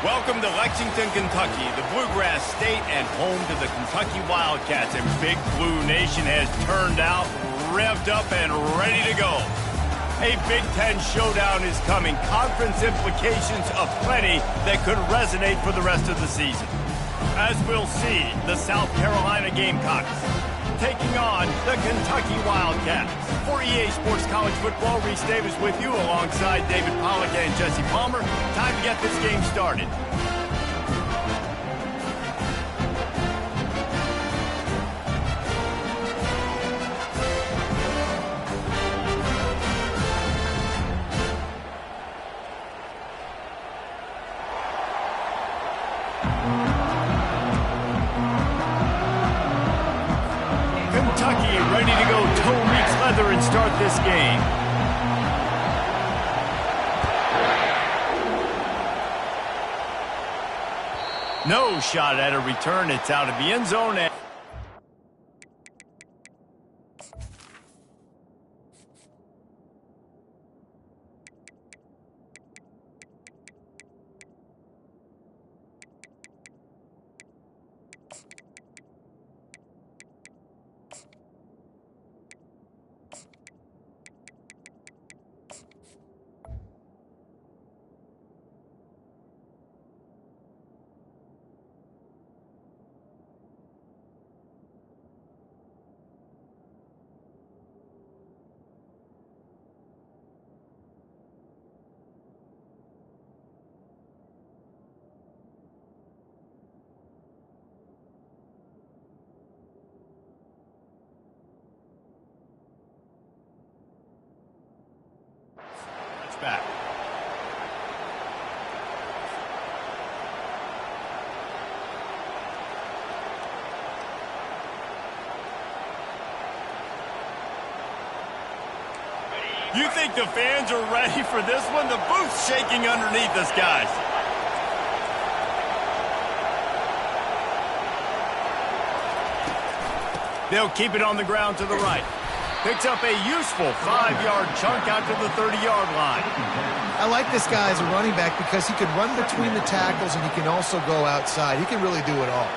Welcome to Lexington, Kentucky, the Bluegrass State and home to the Kentucky Wildcats. And Big Blue Nation has turned out, revved up, and ready to go. A Big Ten showdown is coming. Conference implications aplenty that could resonate for the rest of the season. As we'll see, the South Carolina Gamecocks taking on the Kentucky Wildcats. For EA Sports College Football, Reese Davis with you alongside David Pollack and Jesse Palmer. Time to get this game started. Kentucky ready to go toe meets leather and start this game. No shot at a return. It's out of the end zone. Back. You think the fans are ready for this one? The booth's shaking underneath us, guys. They'll keep it on the ground to the right. Picks up a useful 5-yard chunk out to the 30-yard line. I like this guy as a running back because he can run between the tackles and he can also go outside. He can really do it all.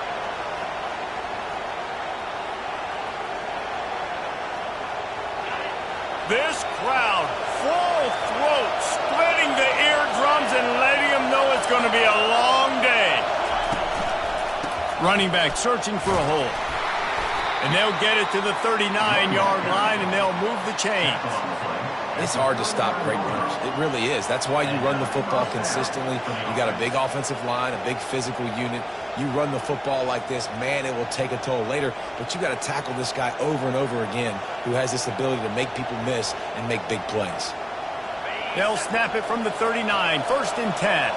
This crowd, full throat, splitting the eardrums and letting them know it's going to be a long day. Running back searching for a hole. And they'll get it to the 39-yard line, and they'll move the chains. It's hard to stop great runners. It really is. That's why you run the football consistently. You got a big offensive line, a big physical unit. You run the football like this, man, it will take a toll later. But you got to tackle this guy over and over again who has this ability to make people miss and make big plays. They'll snap it from the 39, 1st and 10.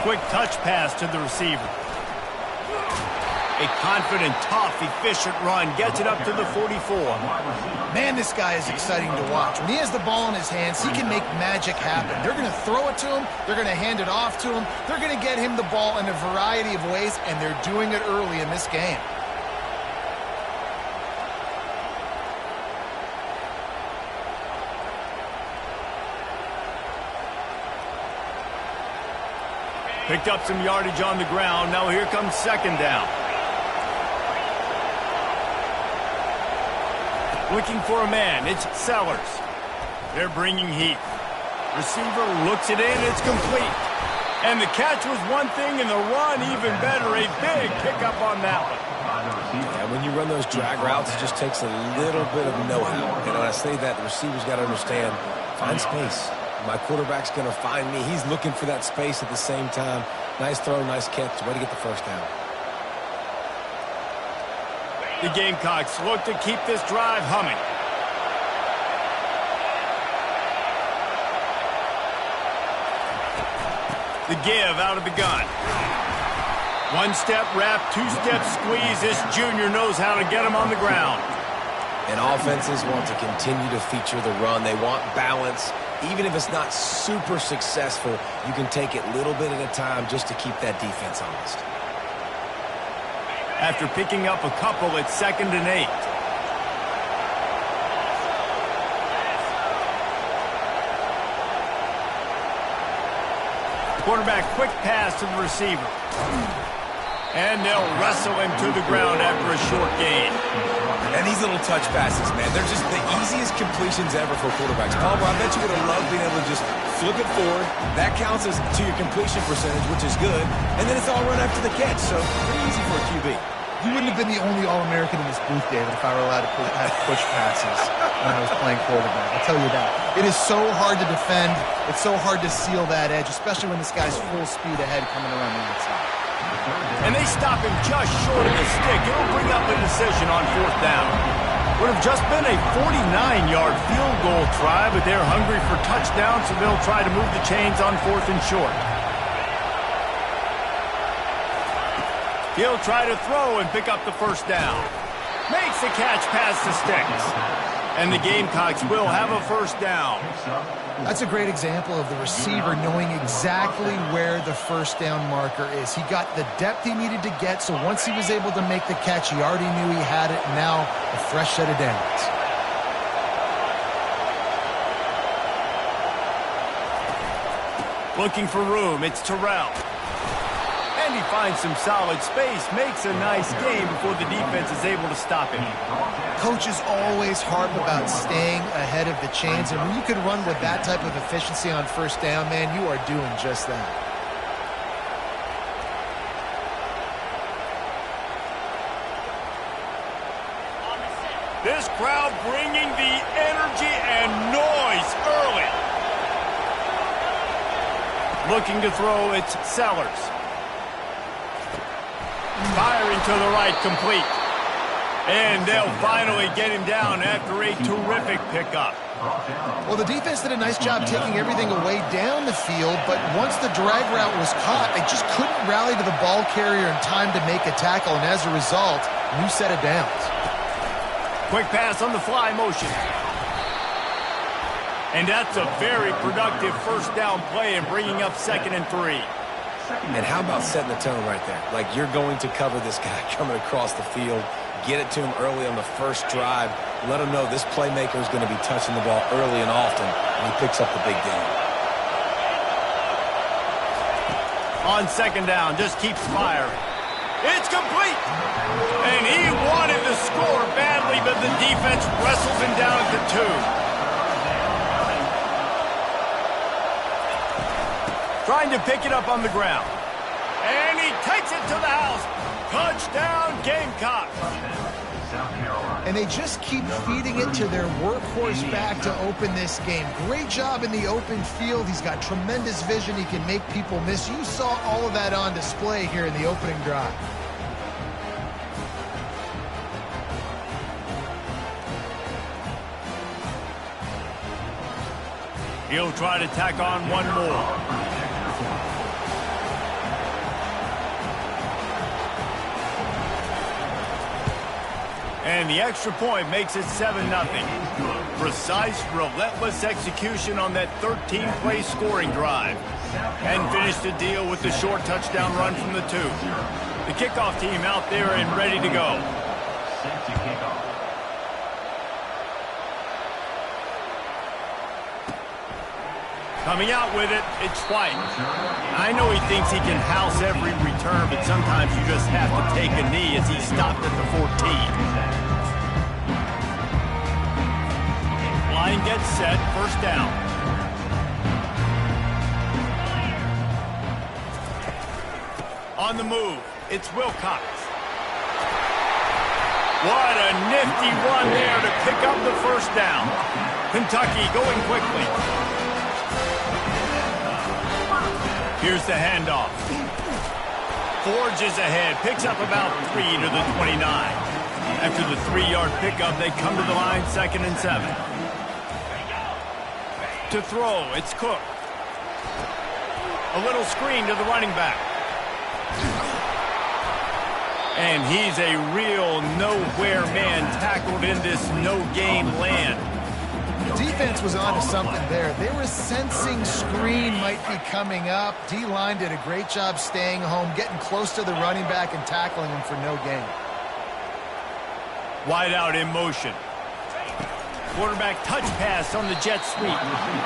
Quick touch pass to the receiver. A confident, tough, efficient run gets it up to the 44. Man, this guy is exciting to watch. When he has the ball in his hands, he can make magic happen. They're going to throw it to him. They're going to hand it off to him. They're going to get him the ball in a variety of ways, and they're doing it early in this game. Picked up some yardage on the ground. Now here comes 2nd down. Looking for a man. It's Sellers. They're bringing heat. Receiver looks it in. It's complete. And the catch was one thing, and the run even better. A big pickup on that one. Yeah, when you run those drag routes, it just takes a little bit of know-how. And when I say that, the receiver's got to understand, find space. My quarterback's going to find me. He's looking for that space at the same time. Nice throw, nice catch. Way to get the 1st down. The Gamecocks look to keep this drive humming. The give out of the gun. 1-step wrap, 2-step squeeze. This junior knows how to get him on the ground. And offenses want to continue to feature the run. They want balance. Even if it's not super successful, you can take it little bit at a time just to keep that defense honest. After picking up a couple, it's 2nd and 8. Quarterback quick pass to the receiver. And they'll wrestle him to the ground after a short gain. And these little touch passes, man, they're just the easiest completions ever for quarterbacks. Palmer, I bet you would have loved being able to just flip it forward. That counts as to your completion percentage, which is good. And then it's all run after the catch, so pretty easy for a QB. You wouldn't have been the only All-American in this booth, David, if I were allowed to have push passes when I was playing quarterback. I'll tell you that. It is so hard to defend. It's so hard to seal that edge, especially when this guy's full speed ahead coming around the outside. And they stop him just short of the stick. It'll bring up a decision on 4th down. Would have just been a 49-yard field goal try, but they're hungry for touchdowns, so they'll try to move the chains on 4th and short. He'll try to throw and pick up the first down. Makes the catch past the sticks. And the Gamecocks will have a first down. That's a great example of the receiver knowing exactly where the first down marker is. He got the depth he needed to get, so once he was able to make the catch, he already knew he had it. Now, a fresh set of downs. Looking for room, it's Terrell. And he finds some solid space, makes a nice game before the defense is able to stop him. Coaches always harp about staying ahead of the chains, and when you can run with that type of efficiency on first down, man, you are doing just that. This crowd bringing the energy and noise early. Looking to throw, it's Sellers. Firing to the right, complete. And they'll finally get him down after a terrific pickup. Well, the defense did a nice job taking everything away down the field, but once the drag route was caught, they just couldn't rally to the ball carrier in time to make a tackle, and as a result, new set of downs. Quick pass on the fly motion. And that's a very productive first down play and bringing up 2nd and 3. And how about setting the tone right there? Like you're going to cover this guy coming across the field, get it to him early on the first drive, let him know this playmaker is going to be touching the ball early and often, and he picks up the big game. On 2nd down, just keeps firing. It's complete! And he wanted to score badly, but the defense wrestles him down at the 2. Trying to pick it up on the ground. And he takes it to the house. Touchdown, Gamecocks. And they just keep feeding it to their workhorse back to open this game. Great job in the open field. He's got tremendous vision. He can make people miss. You saw all of that on display here in the opening drive. He'll try to tack on one more. And the extra point makes it 7-0. Precise, relentless execution on that 13-play scoring drive. And finished the deal with the short touchdown run from the 2. The kickoff team out there and ready to go. Coming out with it, it's White. I know he thinks he can house every return, but sometimes you just have to take a knee as he stopped at the 14. Line gets set, first down. On the move, it's Wilcox. What a nifty run there to pick up the first down. Kentucky going quickly. Here's the handoff. Forges ahead, picks up about 3 to the 29. After the 3-yard pickup, they come to the line, 2nd and 7. To throw, it's Cook. A little screen to the running back. And he's a real nowhere man tackled in this no-gain land. Defense was on to something there. They were sensing screen might be coming up. D-line did a great job staying home, getting close to the running back and tackling him for no gain. Wide out in motion. Quarterback touch pass on the jet sweep.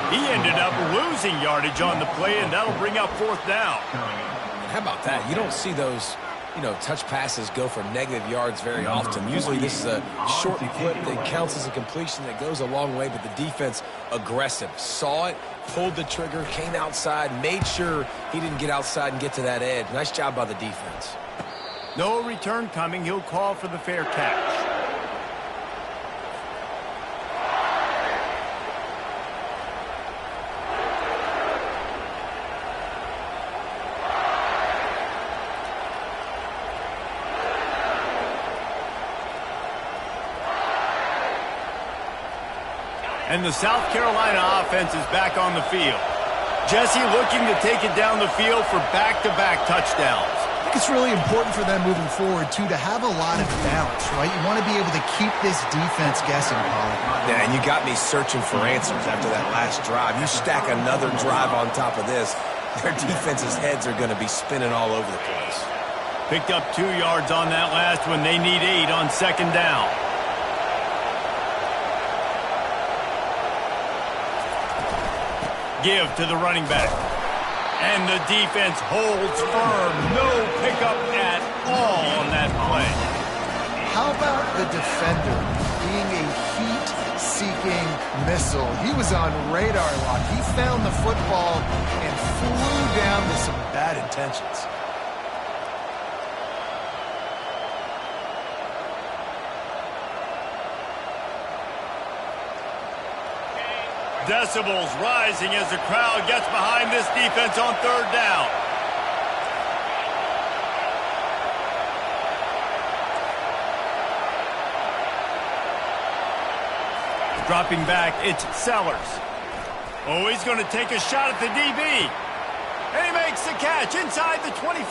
He ended up losing yardage on the play, and that'll bring up 4th down. How about that? You don't see those, touch passes go for negative yards very often. Usually this is a short clip that counts as a completion that goes a long way, but the defense aggressive. Saw it, pulled the trigger, came outside, made sure he didn't get outside and get to that edge. Nice job by the defense. No return coming. He'll call for the fair catch. And the South Carolina offense is back on the field. Jesse looking to take it down the field for back-to-back touchdowns. I think it's really important for them moving forward, too, to have a lot of balance, right? You want to be able to keep this defense guessing, Paul. Yeah, and you got me searching for answers after that last drive. You stack another drive on top of this, their defense's heads are going to be spinning all over the place. Picked up 2 yards on that last one. They need 8 on 2nd down. Give to the running back. And the defense holds firm. No pickup at all on that play. How about the defender being a heat-seeking missile? He was on radar lock. He found the football and flew down to some bad intentions. Decibels rising as the crowd gets behind this defense on 3rd down. Dropping back, it's Sellers. Oh, he's going to take a shot at the DB. And he makes the catch inside the 25.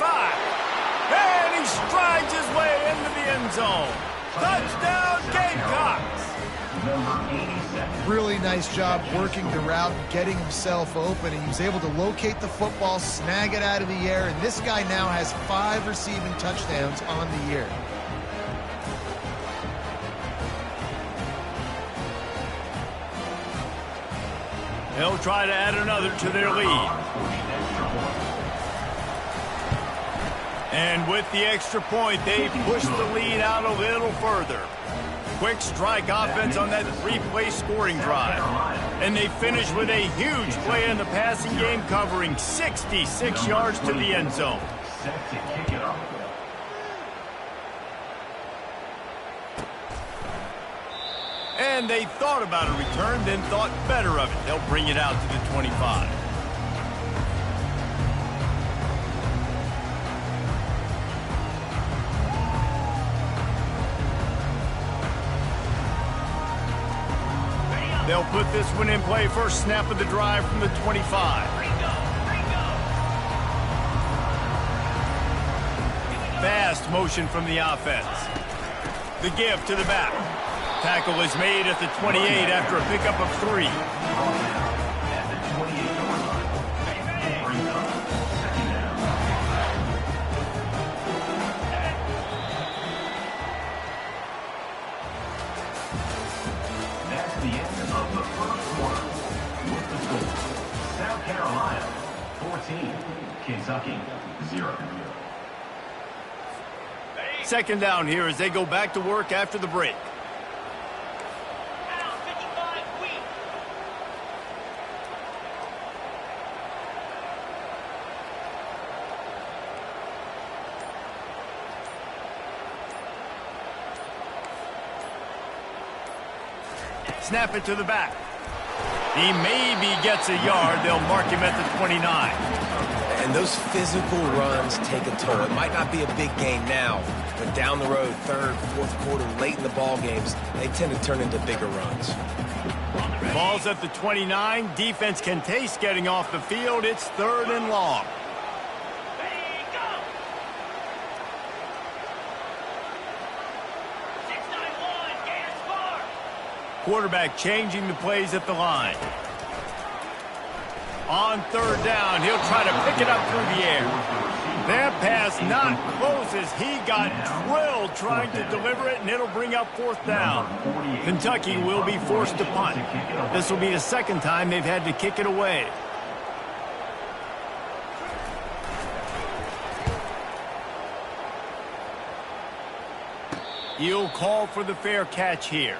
And he strides his way into the end zone. Touchdown, Gamecocks. Really nice job working the route, getting himself open, and he was able to locate the football, snag it out of the air, and this guy now has 5 receiving touchdowns on the year. They'll try to add another to their lead. And with the extra point, they push the lead out a little further. Quick strike offense on that 3-play scoring drive. And they finish with a huge play in the passing game, covering 66 yards to the end zone. And they thought about a return, then thought better of it. They'll bring it out to the 25. They'll put this one in play. First snap of the drive from the 25. Fast motion from the offense. The give to the back. Tackle is made at the 28 after a pickup of 3. Carolina 14, Kentucky 0. Second down here as they go back to work after the break. Snap it to the back. He maybe gets a yard. They'll mark him at the 29. And those physical runs take a toll. It might not be a big game now, but down the road, 3rd, 4th quarter, late in the ball games, they tend to turn into bigger runs. Ball's at the 29. Defense can taste getting off the field. It's 3rd and long. Quarterback changing the plays at the line. On 3rd down, he'll try to pick it up through the air. That pass not close as he got drilled trying to deliver it, and it'll bring up 4th down. Kentucky will be forced to punt. This will be the second time they've had to kick it away. He'll call for the fair catch here.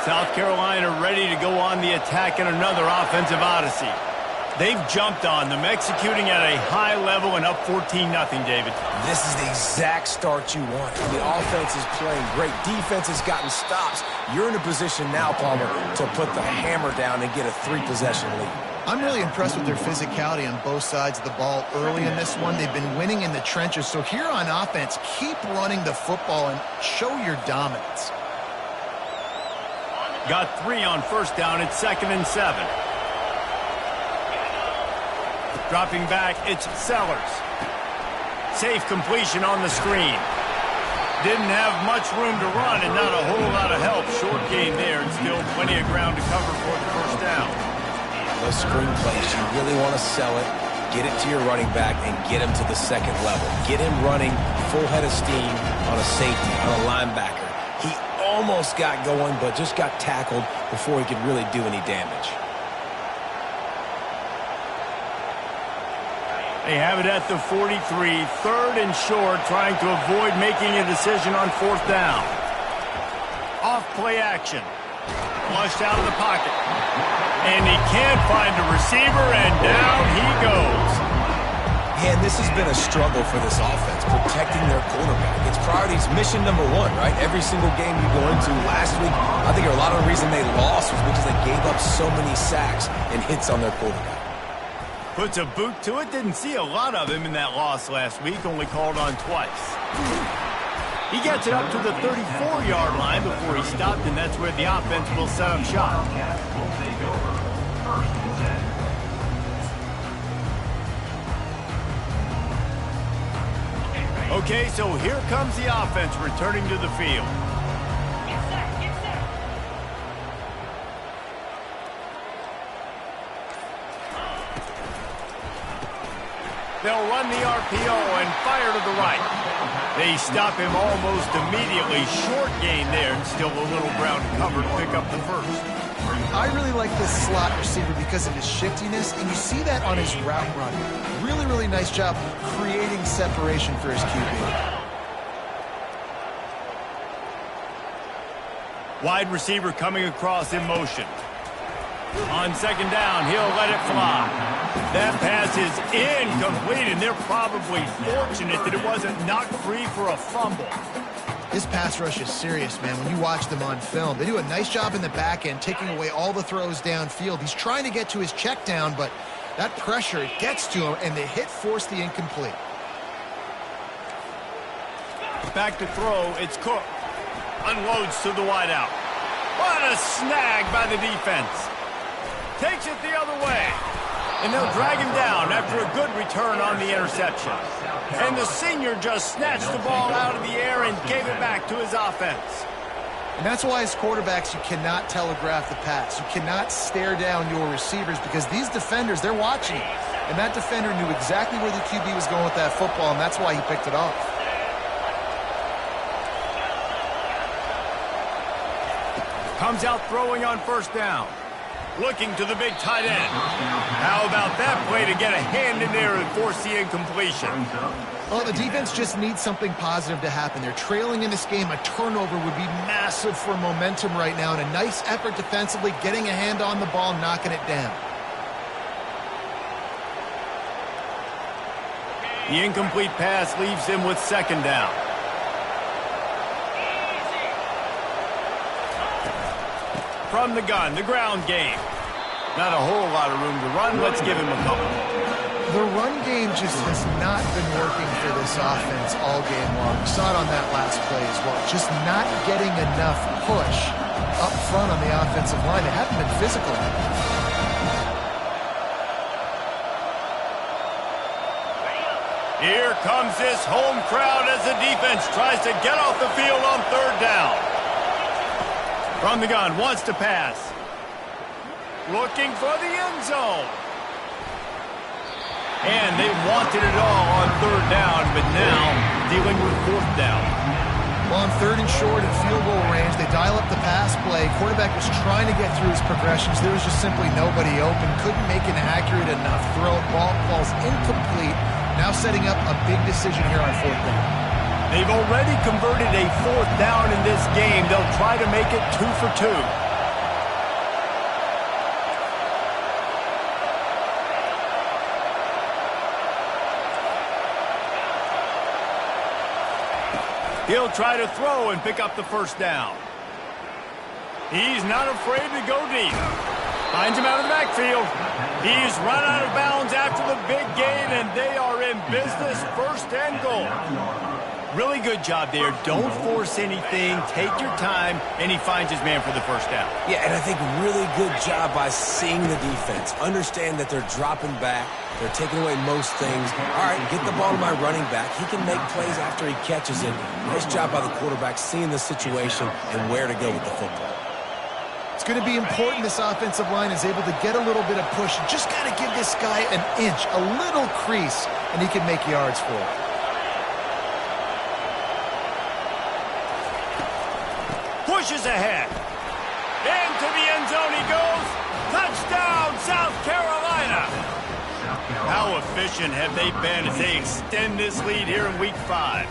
South Carolina ready to go on the attack in another offensive odyssey. They've jumped on them, executing at a high level and up 14-0, David. This is the exact start you want. The offense is playing great. Defense has gotten stops. You're in a position now, Palmer, to put the hammer down and get a 3-possession lead. I'm really impressed with their physicality on both sides of the ball early in this one. They've been winning in the trenches. So here on offense, keep running the football and show your dominance. Got 3 on 1st down. It's 2nd and 7. Dropping back, it's Sellers. Safe completion on the screen. Didn't have much room to run and not a whole lot of help. Short game there and still plenty of ground to cover for the 1st down. Those screen plays, you really want to sell it, get it to your running back, and get him to the 2nd level. Get him running full head of steam on a safety, on a linebacker. He almost got going, but just got tackled before he could really do any damage. They have it at the 43, 3rd and short, trying to avoid making a decision on 4th down. Off play action. Flushed out of the pocket. And he can't find a receiver, and down he goes. Man, this has been a struggle for this offense, protecting their quarterback. It's priorities, mission number 1, right? Every single game you go into last week, I think a lot of the reason they lost was because they gave up so many sacks and hits on their quarterback. Puts a boot to it. Didn't see a lot of him in that loss last week. Only called on twice. He gets it up to the 34-yard line before he stopped, and that's where the offense will set up shop. Okay, so here comes the offense returning to the field. They'll run the RPO and fire to the right. They stop him almost immediately. Short gain there, and still a little ground to cover to pick up the 1st. I really like this slot receiver because of his shiftiness, and you see that on his route run. Really, really nice job creating separation for his QB. Wide receiver coming across in motion. On 2nd down, he'll let it fly. That pass is incomplete, and they're probably fortunate that it wasn't knocked free for a fumble. This pass rush is serious, man. When you watch them on film, they do a nice job in the back end, taking away all the throws downfield. He's trying to get to his check down, but that pressure gets to him, and the hit forced the incomplete. Back to throw, it's Cook. Unloads to the wideout. What a snag by the defense. Takes it the other way. And they'll drag him down after a good return on the interception. And the senior just snatched the ball out of the air and gave it back to his offense. And that's why as quarterbacks, you cannot telegraph the pass. You cannot stare down your receivers because these defenders, they're watching you. And that defender knew exactly where the QB was going with that football, and that's why he picked it off. Comes out throwing on 1st down. Looking to the big tight end. How about that play to get a hand in there and force the incompletion? Well, the defense just needs something positive to happen. They're trailing in this game. A turnover would be massive for momentum right now, and a nice effort defensively, getting a hand on the ball, knocking it down. The incomplete pass leaves him with 2nd down. From the gun, the ground game. Not a whole lot of room to run. Let's give him a couple. The run game just has not been working for this offense all game long. We saw it on that last play as well. Just not getting enough push up front on the offensive line. They haven't been physical. Here comes this home crowd as the defense tries to get off the field on third down. From the gun, wants to pass. Looking for the end zone. And they wanted it all on third down, but now dealing with fourth down. Well, on third and short and field goal range, they dial up the pass play. Quarterback was trying to get through his progressions. There was just simply nobody open. Couldn't make an accurate enough throw. Ball falls incomplete. Now setting up a big decision here on fourth down. They've already converted a fourth down in this game. They'll try to make it 2 for 2. He'll try to throw and pick up the first down. He's not afraid to go deep. Finds him out of the backfield. He's run out of bounds after the big gain, and they are in business, first and goal. Really good job there. Don't force anything. Take your time, and he finds his man for the first down. Yeah, and I think really good job by seeing the defense. Understand that they're dropping back. They're taking away most things. All right, get the ball to my running back. He can make plays after he catches it. Nice job by the quarterback seeing the situation and where to go with the football. It's going to be important this offensive line is able to get a little bit of push. Just got to give this guy an inch, a little crease, and he can make yards for it. Pushes ahead. Into the end zone he goes. Touchdown, South Carolina. How efficient have they been as they extend this lead here in Week 5?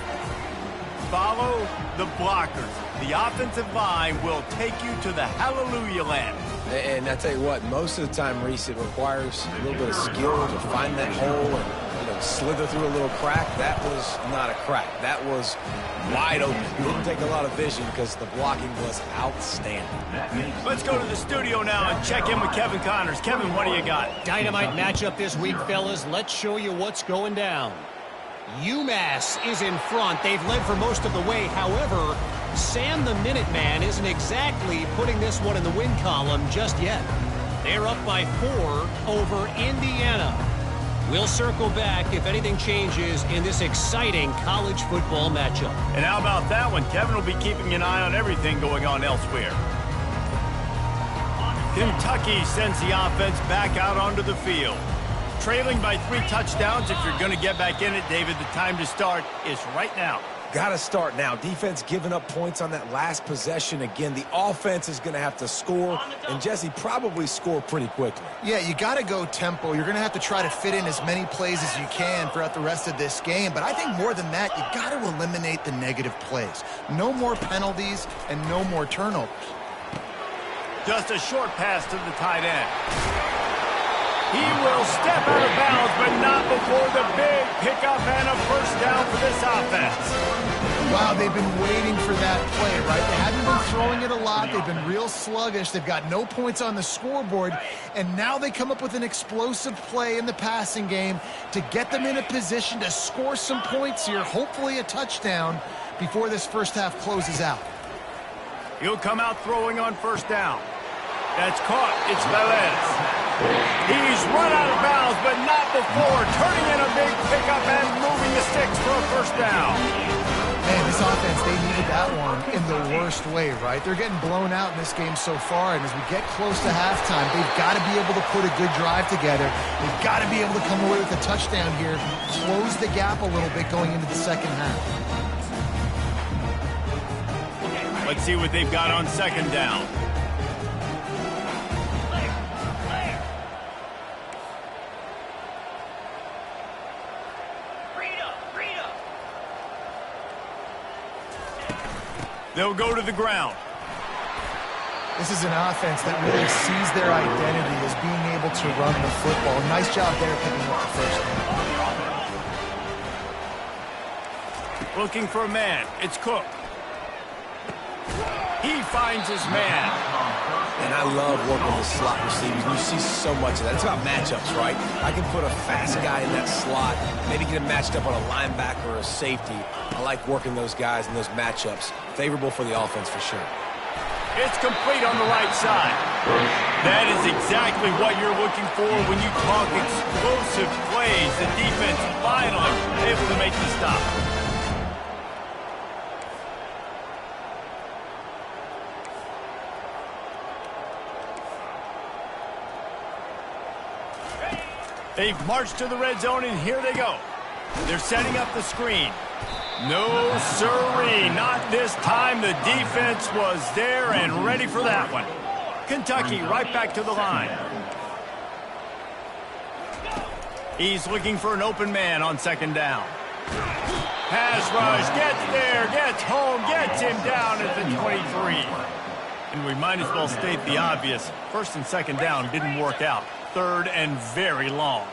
Follow the blockers. The offensive line will take you to the hallelujah land. And I tell you what, most of the time, Reese, it requires a little bit of skill to find that hole and slither through a little crack. That was not a crack. That was wide open. It didn't take a lot of vision because the blocking was outstanding. Let's go to the studio now and check in with Kevin Connors. Kevin, what do you got? Dynamite matchup this week, fellas. Let's show you what's going down. UMass is in front. They've led for most of the way. However, Sam the Minuteman isn't exactly putting this one in the win column just yet. They're up by 4 over Indiana. We'll circle back if anything changes in this exciting college football matchup. And how about that one? Kevin will be keeping an eye on everything going on elsewhere. Kentucky sends the offense back out onto the field. Trailing by 3 touchdowns. If you're going to get back in it, David, the time to start is right now. Got to start now. Defense giving up points on that last possession. Again, the offense is going to have to score, and Jesse probably score pretty quickly. Yeah, you got to go tempo. You're going to have to try to fit in as many plays as you can throughout the rest of this game. But I think more than that, you got to eliminate the negative plays. No more penalties and no more turnovers. Just a short pass to the tight end. He will step out of bounds, but not before the big pickup and a first down for this offense. Wow, they've been waiting for that play, right? They haven't been throwing it a lot. They've been real sluggish. They've got no points on the scoreboard, and now they come up with an explosive play in the passing game to get them in a position to score some points here, hopefully a touchdown, before this first half closes out. He'll come out throwing on first down. That's caught. It's Velez. He's run out of bounds, but not before turning in a big pickup and moving the sticks for a first down. Man, this offense, they needed that one in the worst way, right? They're getting blown out in this game so far, and as we get close to halftime, they've got to be able to put a good drive together. They've got to be able to come away with a touchdown here, close the gap a little bit going into the second half. Let's see what they've got on second down. They'll go to the ground. This is an offense that really sees their identity as being able to run the football. Nice job there picking up the first down. Looking for a man. It's Cook. He finds his man. And I love working the slot receivers. You see so much of that. It's about matchups, right? I can put a fast guy in that slot, maybe get him matched up on a linebacker or a safety. I like working those guys in those matchups. Favorable for the offense for sure. It's complete on the right side. That is exactly what you're looking for when you talk explosive plays. The defense finally able to make the stop. They've marched to the red zone, and here they go. They're setting up the screen. No, sirree, not this time. The defense was there and ready for that one. Kentucky right back to the line. He's looking for an open man on second down. Pass rush, gets there, gets home, gets him down at the 23. And we might as well state the obvious. First and second down didn't work out. Third and very long.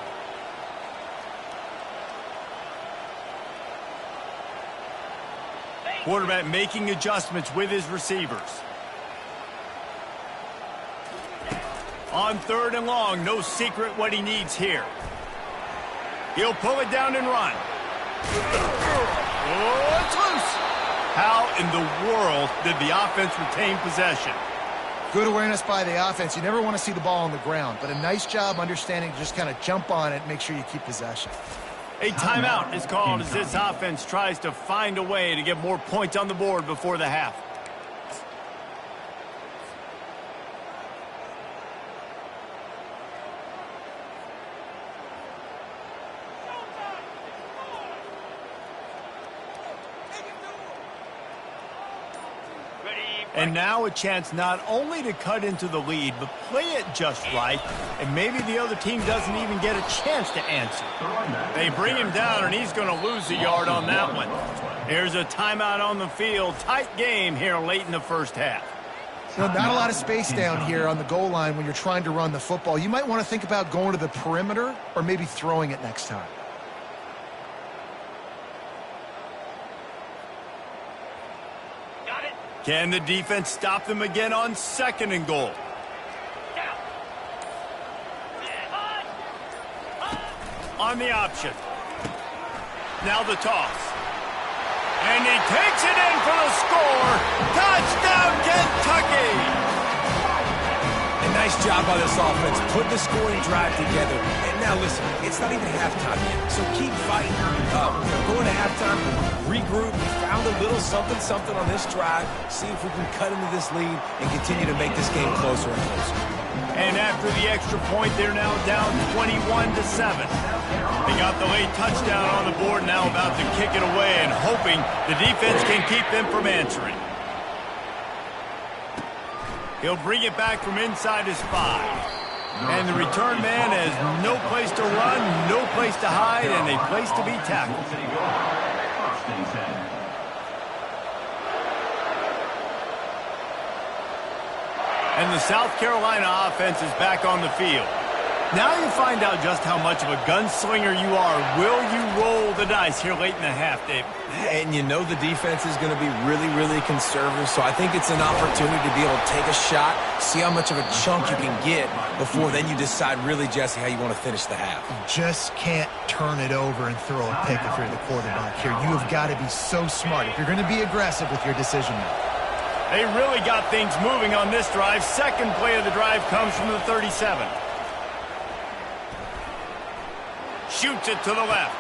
Quarterback making adjustments with his receivers. On third and long, no secret what he needs here. He'll pull it down and run. Oh, it's loose. How in the world did the offense retain possession? Good awareness by the offense. You never want to see the ball on the ground, but a nice job understanding to just kind of jump on it and make sure you keep possession. A timeout is called as this offense tries to find a way to get more points on the board before the half. And now a chance not only to cut into the lead, but play it just right, and maybe the other team doesn't even get a chance to answer. They bring him down, and he's going to lose a yard on that one. Here's a timeout on the field. Tight game here late in the first half. You know, not a lot of space down here on the goal line when you're trying to run the football. You might want to think about going to the perimeter or maybe throwing it next time. Can the defense stop them again on second and goal? On the option. Now the toss. And he takes it in for the score. Touchdown, Kentucky! A nice job by this offense. Put the scoring drive together. And now listen, it's not even halftime yet, so keep fighting. Going to halftime, regroup. We found a little something on this drive. See if we can cut into this lead and continue to make this game closer and closer. And after the extra point, they're now down 21-7. They got the late touchdown on the board, now about to kick it away and hoping the defense can keep them from answering. He'll bring it back from inside his 5. And the return man has no place to run, no place to hide, and a place to be tackled. And the South Carolina offense is back on the field. Now you find out just how much of a gunslinger you are. Will you roll the dice here late in the half, David? And you know the defense is going to be really, really conservative, so I think it's an opportunity to be able to take a shot, see how much of a chunk you can get before then you decide really, Jesse, how you want to finish the half. You just can't turn it over and throw a pick if you're the quarterback here. You have got to be so smart if you're going to be aggressive with your decision making. They really got things moving on this drive. Second play of the drive comes from the 37. Shoots it to the left.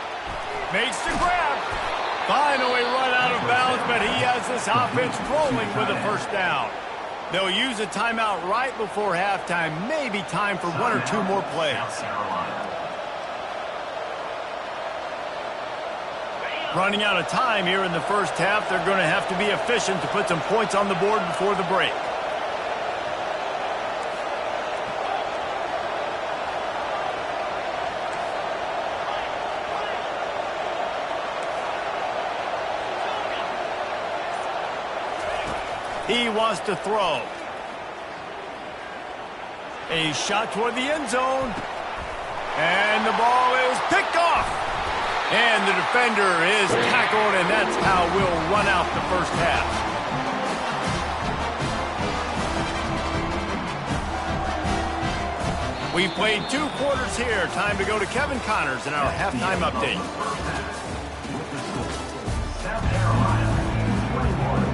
Makes the grab. Finally run out of bounds, but he has this offense rolling with a first down. They'll use a timeout right before halftime. Maybe time for one or two more plays. Running out of time here in the first half. They're going to have to be efficient to put some points on the board before the break. He wants to throw. A shot toward the end zone. And the ball is picked off. And the defender is tackled, and that's how we'll run out the first half. We've played 2 quarters here. Time to go to Kevin Connors in our halftime update. South Carolina, 21.